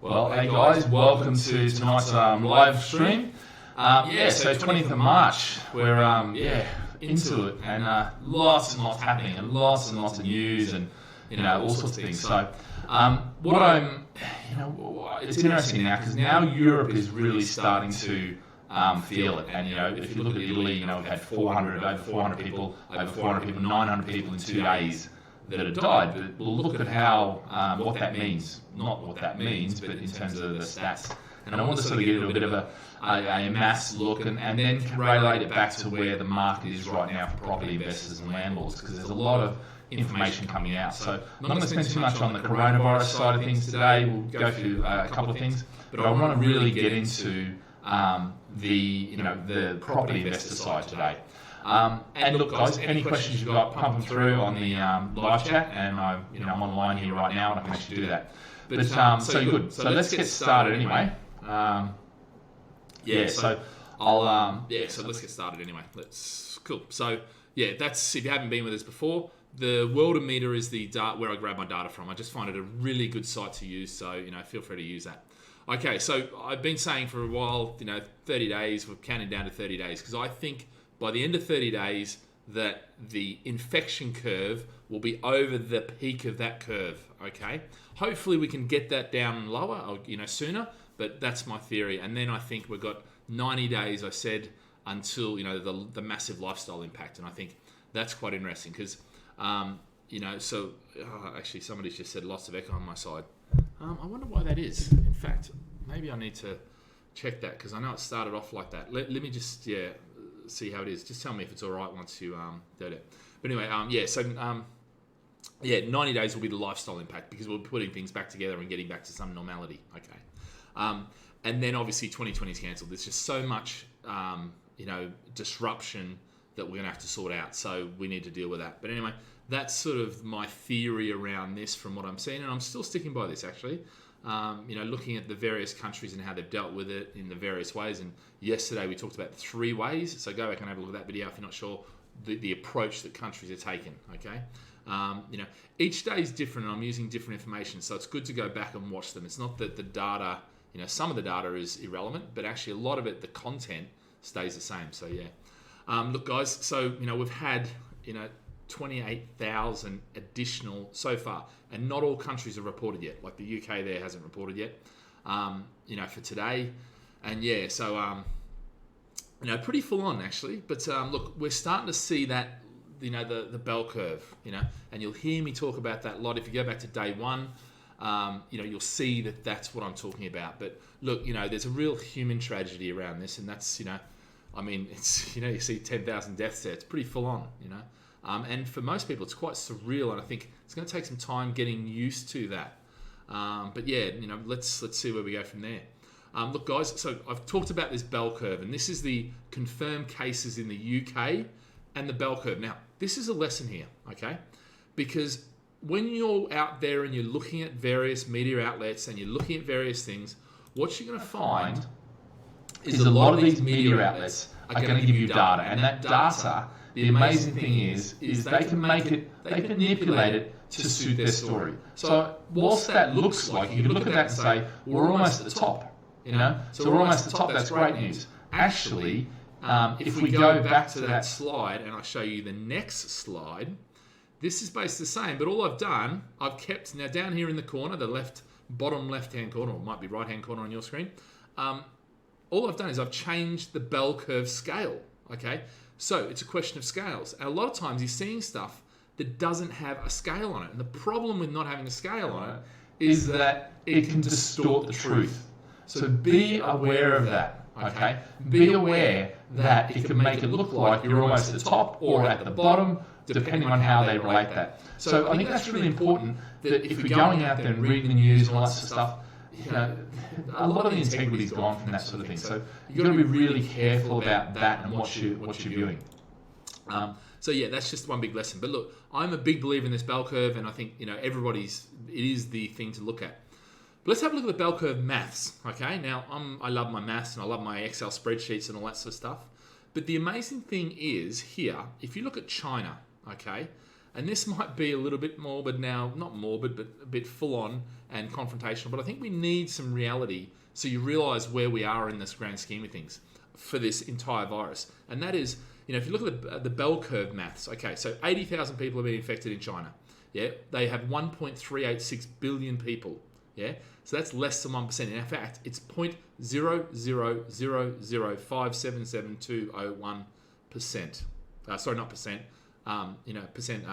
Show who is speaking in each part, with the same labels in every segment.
Speaker 1: Well, hey guys, welcome to tonight's live stream. So 20th of March, we're into it, and lots and lots happening, and lots of news, and all sorts of things. So, it's interesting now because now Europe is really starting to feel it, and if you look at Italy, we've had over 400 people, 900 people in 2 days that have died. But we'll look at how what that means, not what that means, but in terms of the stats. And I want to sort of give it a bit of a mass look and then relate it back to where the market is right now for property investors and landlords, because there's a lot of information coming out. So I'm not going to spend too much on the coronavirus side of things today. We'll go through a couple of things, but I want to really get into the property investor side today. And look, guys, any questions you've got, pump them through on the live chat, and I'm online here right now, and I can actually do that. But so good. So let's get started anyway. So let's get started anyway. Cool. So that's, if you haven't been with us before, the Worldometer is the where I grab my data from. I just find it a really good site to use, so feel free to use that. Okay, so I've been saying for a while, 30 days. We're counting down to 30 days because I think by the end of 30 days that the infection curve will be over the peak of that curve. Okay, hopefully we can get that down lower, or sooner. But that's my theory. And then I think we've got 90 days, I said, until, the massive lifestyle impact. And I think that's quite interesting because, actually somebody's just said lots of echo on my side. I wonder why that is. In fact, maybe I need to check that because I know it started off like that. Let me just, see how it is. Just tell me if it's all right once you do it. But anyway, 90 days will be the lifestyle impact because we're putting things back together and getting back to some normality. Okay. And then obviously 2020 is cancelled. There's just so much, disruption that we're going to have to sort out. So we need to deal with that. But anyway, that's sort of my theory around this from what I'm seeing. And I'm still sticking by this, actually. Looking at the various countries and how they've dealt with it in the various ways. And yesterday we talked about 3 ways. So go back and have a look at that video if you're not sure the approach that countries are taking. Okay. Each day is different and I'm using different information. So it's good to go back and watch them. It's not that the data, some of the data is irrelevant, but actually a lot of it, the content stays the same. So look guys, so, we've had, 28,000 additional so far, and not all countries have reported yet. Like the UK there hasn't reported yet, for today. And pretty full on actually. But look, we're starting to see that, the bell curve, and you'll hear me talk about that a lot. If you go back to day one, you'll see that that's what I'm talking about. But look, there's a real human tragedy around this, and that's, it's, you see 10,000 deaths there. It's pretty full on, and for most people, it's quite surreal, and I think it's going to take some time getting used to that. Let's see where we go from there. Look, guys, so I've talked about this bell curve, and this is the confirmed cases in the UK and the bell curve. Now, this is a lesson here, okay? Because when you're out there and you're looking at various media outlets and you're looking at various things, what you're going to find is a lot of these media outlets are going to give you data. And that data, the amazing thing is they can they manipulate it to suit their story. So whilst that looks like, you can look at that and say, we're almost at the top, So we're almost at the top, that's great news. Actually, if we go back to that slide and I show you the next slide, this is basically the same, but all I've done, I've kept, now down here in the corner, the bottom left-hand corner, or it might be right-hand corner on your screen, all I've done is I've changed the bell curve scale, okay? So it's a question of scales. And a lot of times you're seeing stuff that doesn't have a scale on it. And the problem with not having a scale on it is that it can distort the truth. So be aware of that, okay? Be aware that it can make it look like you're almost at the top or at the bottom, depending on how they relate that. So I think that's really important, that if we're going out there and reading the news and all that sort of stuff, a lot of the integrity's gone from that sort of thing. So you've got to be really careful about that and what you're viewing. That's just one big lesson. But look, I'm a big believer in this bell curve, and I think it is the thing to look at. But let's have a look at the bell curve maths. Okay, now I love my maths and I love my Excel spreadsheets and all that sort of stuff. But the amazing thing is here, if you look at China, okay, And this might be a little bit morbid now, not morbid, but a bit full on and confrontational. But I think we need some reality so you realise where we are in this grand scheme of things for this entire virus. And that is, if you look at the bell curve maths, okay, so 80,000 people have been infected in China. Yeah, they have 1.386 billion people. Yeah, so that's less than 1%. In fact, it's 0.00005772001%. Sorry, not percent. Percent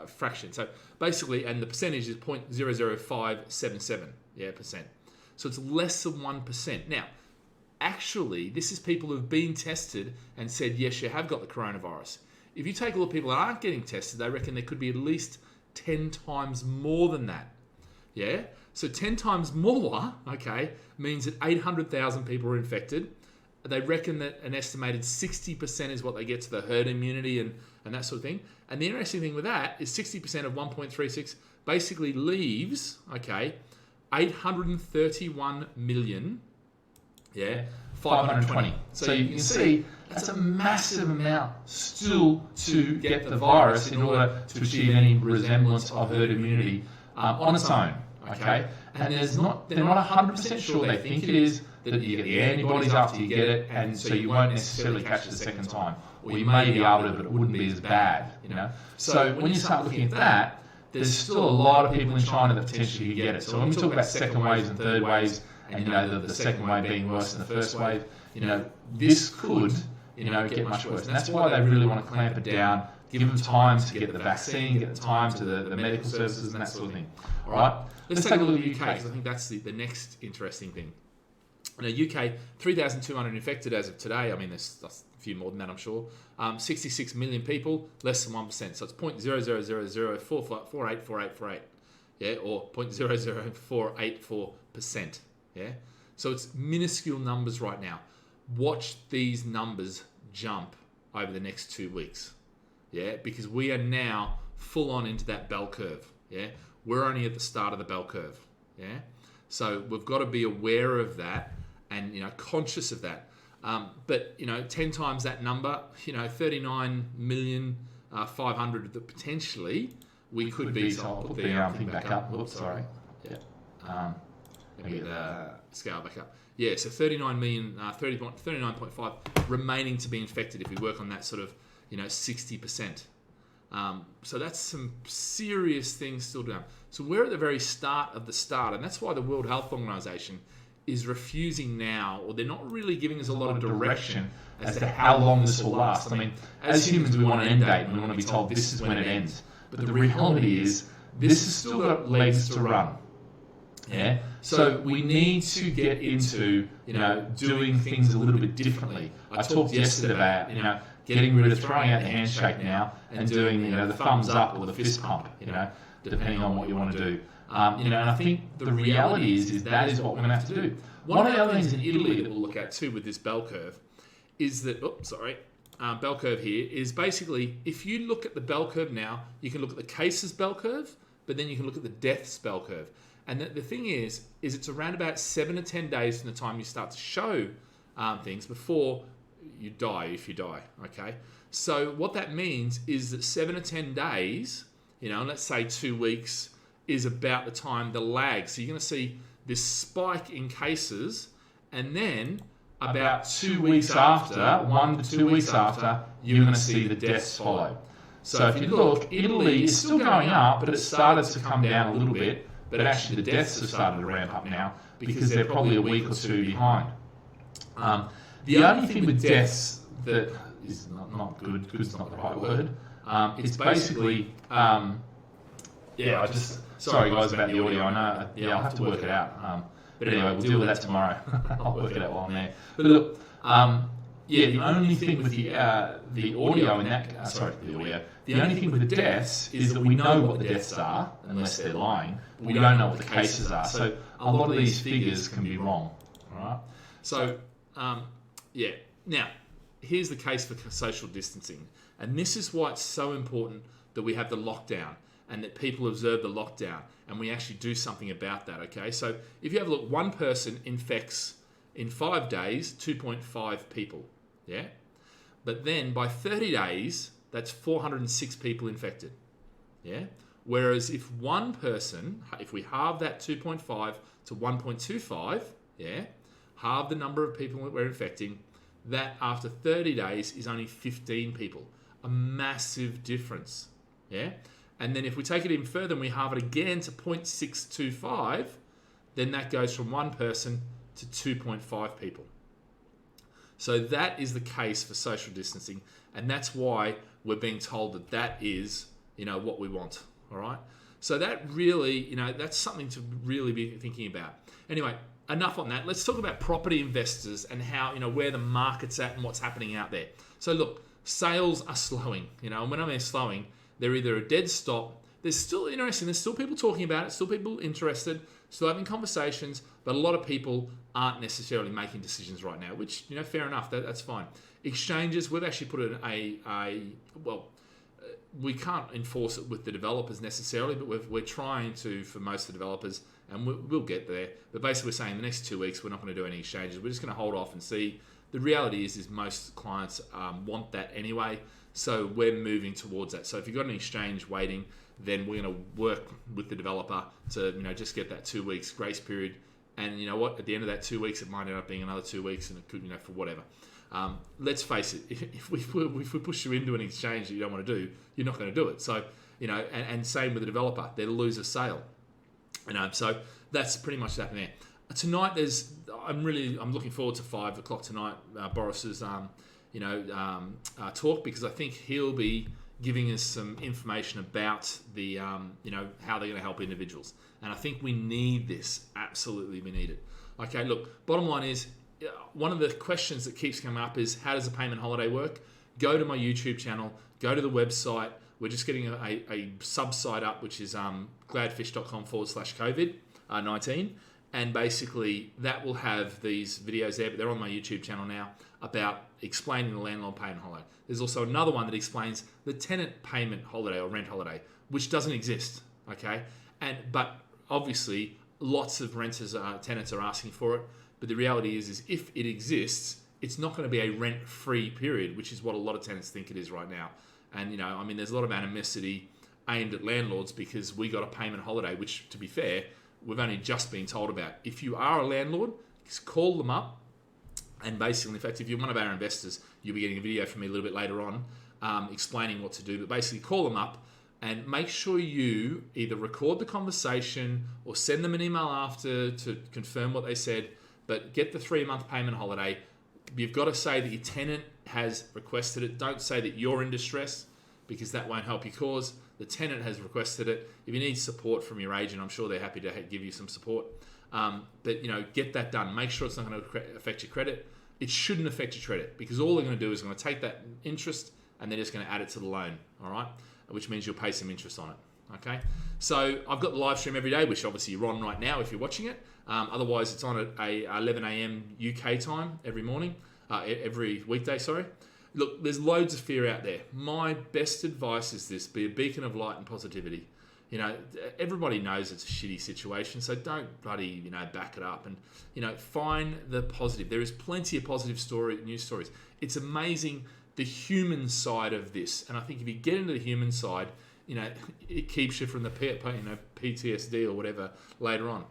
Speaker 1: fraction. So basically, and the percentage is 0.00577. Yeah, percent. So it's less than 1%. Now, actually, this is people who've been tested and said, yes, you have got the coronavirus. If you take a look at people that aren't getting tested, they reckon there could be at least 10 times more than that. Yeah? So 10 times more, okay, means that 800,000 people are infected. They reckon that an estimated 60% is what they get to the herd immunity and that sort of thing. And the interesting thing with that is 60% of 1.36 basically leaves, okay, 831 million, 520. So you can see that's a massive amount still to get the virus in order to achieve any resemblance of herd immunity on its own, okay? And they're not 100% sure they think it is, that you get the antibodies after you get it, and so you won't necessarily catch it the second time. Or you may be able to, but it wouldn't be as bad, So when you start looking at that, there's still a lot of people in China that potentially could get it. So when we talk about second waves and third waves, and the second wave being worse than the first wave, this could, get much worse. And that's why they really want to clamp it down, give them time to get the vaccine, get the time to the medical services and that sort of thing. All right, let's take a look at the UK, because I think that's the next interesting thing. UK, 3,200 infected as of today. I mean, there's a few more than that, I'm sure. 66 million people, less than 1%. So it's 0.00004484848. Yeah, or 0.00484%. Yeah, so it's minuscule numbers right now. Watch these numbers jump over the next 2 weeks. Yeah, because we are now full on into that bell curve. Yeah, we're only at the start of the bell curve. Yeah, so we've got to be aware of that and conscious of that. But 10 times that number, 39,500,000 that potentially we could be. So I'll put the thing back up. Whoops, sorry. Yeah. Let me get the scale back up. Yeah, so 39.5 remaining to be infected if we work on that sort of 60%. So that's some serious things still to come. So we're at the very start of the start, and that's why the World Health Organization is refusing now, or they're not really giving us a lot of direction as to how long this will last. I mean, as humans, we want an end date, and we want to be told this is when it ends. But the reality is, this has still got legs to run. Yeah. So we need to get into, doing things a little bit differently. I talked yesterday about, getting rid of throwing out the handshake now and doing, the thumbs up or the fist pump, depending on what you want to do. And I think the reality is that is what we're going to have to do. One of the other things in Italy that we'll look at too with this bell curve is that, bell curve here is basically, if you look at the bell curve now, you can look at the cases bell curve, but then you can look at the deaths bell curve. And the thing is it's around about 7 to 10 days from the time you start to show things before you die, if you die, okay? So what that means is that 7 to 10 days, let's say 2 weeks, is about the time, the lag. So you're going to see this spike in cases, and then about 2 weeks after, 1 to 2 weeks after, you're going to see the deaths follow. So if you look, Italy is still going up, but it started to come down a little bit. But actually the deaths have started to ramp up now because they're probably a week or two behind. The only thing with deaths that is not good, good's not the right word, it's basically, sorry guys about the audio, I know, I'll have to work it out. But anyway, we'll deal with that tomorrow. I'll work it out while I'm there. But look, the only thing with the audio in that, the only thing with the deaths is that we know what the deaths are, unless they're lying. We don't know what the cases are. So a lot of these figures can be wrong. All right. So, Now, here's the case for social distancing. And this is why it's so important that we have the lockdown and that people observe the lockdown and we actually do something about that, okay? So if you have a look, one person infects in 5 days 2.5 people, yeah? But then by 30 days, that's 406 people infected. Yeah. Whereas if one person, if we halve that 2.5 to 1.25, yeah, halve the number of people that we're infecting, that after 30 days is only 15 people. A massive difference. Yeah. And then if we take it even further and we halve it again to 0.625, then that goes from one person to 2.5 people. So that is the case for social distancing, and that's why we're being told that that is, what we want. All right. So that really, that's something to really be thinking about. Anyway, enough on that. Let's talk about property investors and how, where the market's at and what's happening out there. So look, sales are slowing, and when I mean slowing, they're either a dead stop. There's still interesting. There's still people talking about it, still people interested, still having conversations, but a lot of people aren't necessarily making decisions right now, which, fair enough. That's fine. Exchanges, we've actually put we can't enforce it with the developers necessarily, but we're trying to for most of the developers, and we'll get there. But basically, we're saying the next 2 weeks we're not going to do any exchanges. We're just going to hold off and see. The reality is most clients want that anyway, so we're moving towards that. So if you've got an exchange waiting, then we're going to work with the developer to just get that 2 weeks grace period. And you know what? At the end of that 2 weeks, it might end up being another 2 weeks, and it could, for whatever. Let's face it, if we push you into an exchange that you don't want to do, you're not going to do it. So, and same with the developer, they'll lose a sale. So that's pretty much happening there. Tonight, I'm looking forward to 5 o'clock tonight, Boris's, talk, because I think he'll be giving us some information about the, how they're going to help individuals. And I think we need this. Absolutely, we need it. Okay, look, bottom line is, one of the questions that keeps coming up is, how does a payment holiday work? Go to my YouTube channel, go to the website. We're just getting a sub-site up, which is gladfish.com/COVID-19. And basically, that will have these videos there, but they're on my YouTube channel now, about explaining the landlord payment holiday. There's also another one that explains the tenant payment holiday or rent holiday, which doesn't exist, okay? But obviously, lots of tenants are asking for it. But the reality is if it exists, it's not going to be a rent-free period, which is what a lot of tenants think it is right now. And, there's a lot of animosity aimed at landlords because we got a payment holiday, which, to be fair, we've only just been told about. If you are a landlord, just call them up. And basically, in fact, if you're one of our investors, you'll be getting a video from me a little bit later on explaining what to do. But basically, call them up and make sure you either record the conversation or send them an email after to confirm what they said. But get the 3-month payment holiday. You've got to say that your tenant has requested it. Don't say that you're in distress, because that won't help your cause. The tenant has requested it. If you need support from your agent, I'm sure they're happy to give you some support. But get that done. Make sure it's not going to affect your credit. It shouldn't affect your credit, because all they're going to do is going to take that interest and they're just going to add it to the loan. All right, which means you'll pay some interest on it. Okay, so I've got the live stream every day, which obviously you're on right now if you're watching it. Otherwise, it's on at 11 a.m. UK time every morning, every weekday, sorry. Look, there's loads of fear out there. My best advice is this: be a beacon of light and positivity. Everybody knows it's a shitty situation, so don't bloody, back it up and, find the positive. There is plenty of positive news stories. It's amazing the human side of this. And I think if you get into the human side, it keeps you from the PTSD or whatever later on.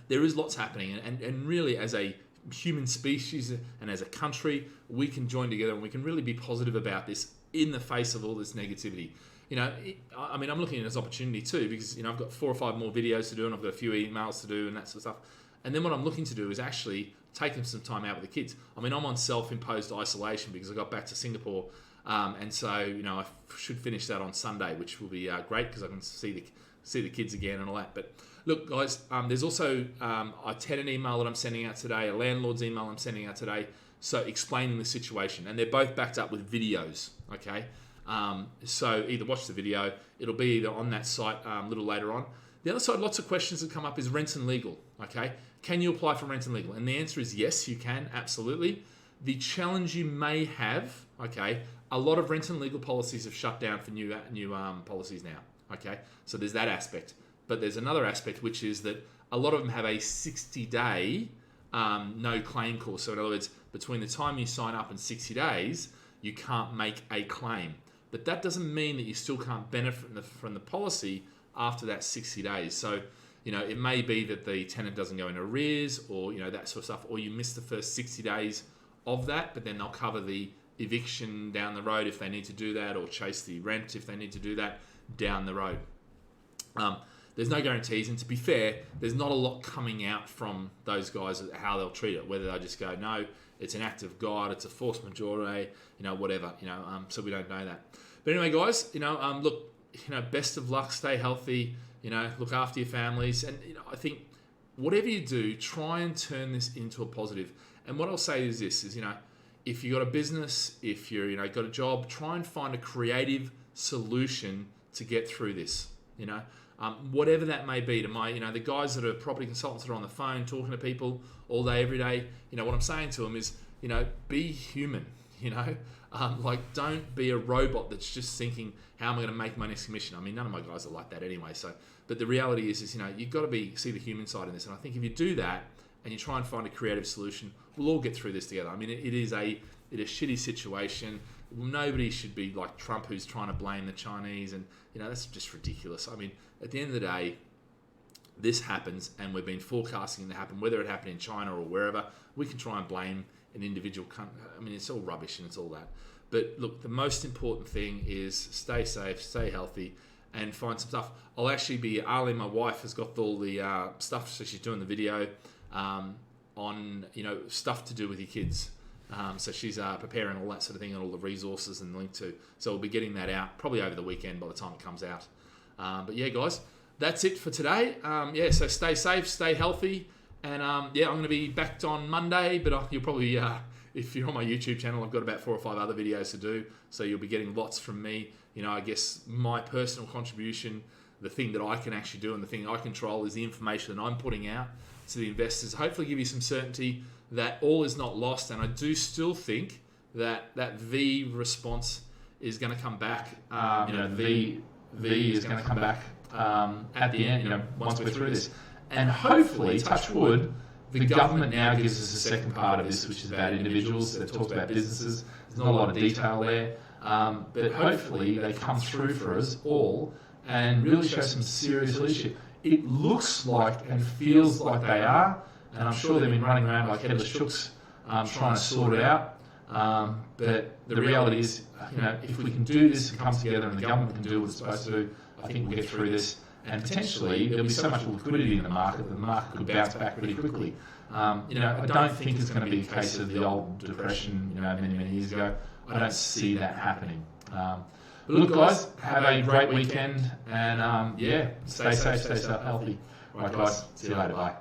Speaker 1: There is lots happening, and really as a human species and as a country, we can join together and we can really be positive about this in the face of all this negativity. I'm looking at it as opportunity too, because, I've got 4 or 5 more videos to do and I've got a few emails to do and that sort of stuff. And then what I'm looking to do is actually taking some time out with the kids. I'm on self-imposed isolation because I got back to Singapore. And so, I should finish that on Sunday, which will be great because I can see the kids again and all that. But look, guys, there's also a tenant email that I'm sending out today, a landlord's email I'm sending out today, so explaining the situation. And they're both backed up with videos, okay? So either watch the video, it'll be either on that site a little later on. The other side, lots of questions that come up is rent and legal, okay? Can you apply for rent and legal? And the answer is yes, you can, absolutely. The challenge you may have, okay, a lot of rent and legal policies have shut down for new policies now, okay? So there's that aspect. But there's another aspect, which is that a lot of them have a 60-day no claim clause. So in other words, between the time you sign up and 60 days, you can't make a claim. But that doesn't mean that you still can't benefit from the policy after that 60 days. So, it may be that the tenant doesn't go in arrears or, that sort of stuff, or you miss the first 60 days of that, but then they'll cover the eviction down the road if they need to do that, or chase the rent if they need to do that down the road. There's no guarantees, and to be fair, there's not a lot coming out from those guys how they'll treat it, whether they just go, no, it's an act of God, it's a force majeure, whatever, so we don't know that. But anyway, guys, look, best of luck, stay healthy, look after your families, and I think whatever you do, try and turn this into a positive. And what I'll say is this, is, if you've got a business, if you're, got a job, try and find a creative solution to get through this, whatever that may be. To my, the guys that are property consultants that are on the phone talking to people all day, every day, what I'm saying to them is, be human, don't be a robot that's just thinking, how am I going to make my next commission? I mean, none of my guys are like that anyway. So, but the reality is you've got to see the human side in this. And I think if you do that and you try and find a creative solution, we'll all get through this together. I mean, it is a shitty situation. Nobody should be like Trump, who's trying to blame the Chinese, and that's just ridiculous. I mean, at the end of the day, this happens, and we've been forecasting it to happen, whether it happened in China or wherever. We can try and blame an individual country. I mean, it's all rubbish and it's all that. But look, the most important thing is stay safe, stay healthy, and find some stuff. I'll actually be, Ali, my wife, has got all the stuff, so she's doing the video on, stuff to do with your kids. So she's preparing all that sort of thing and all the resources and the link to. So we'll be getting that out probably over the weekend by the time it comes out. But yeah, guys, that's it for today. So stay safe, stay healthy. And I'm going to be back on Monday, but you'll probably, if you're on my YouTube channel, I've got about 4 or 5 other videos to do. So you'll be getting lots from me. I guess my personal contribution, the thing that I can actually do and the thing I control is the information that I'm putting out to the investors. Hopefully give you some certainty that all is not lost. And I do still think that V response is going to come back. V is going to come back at the end, once we're through this. And hopefully, touch wood, the government now gives us a second part of this, which is about individuals. They've talked about businesses. There's not a lot of detail there. But hopefully they come through for us all and really show some serious leadership. It looks like and feels like they are, and I'm sure they've been running around like headless chooks trying to sort it out. But the reality is, if we can do this and come together and the government can do what it's supposed to do, I think we'll get through this. And potentially there'll be so much liquidity in the market that the market could bounce back pretty quickly. I don't think it's going to be a case of the old depression, many years ago. I don't see that happening. But look, guys, have a great weekend, and stay safe, stay healthy. All right, guys, see you later. Bye.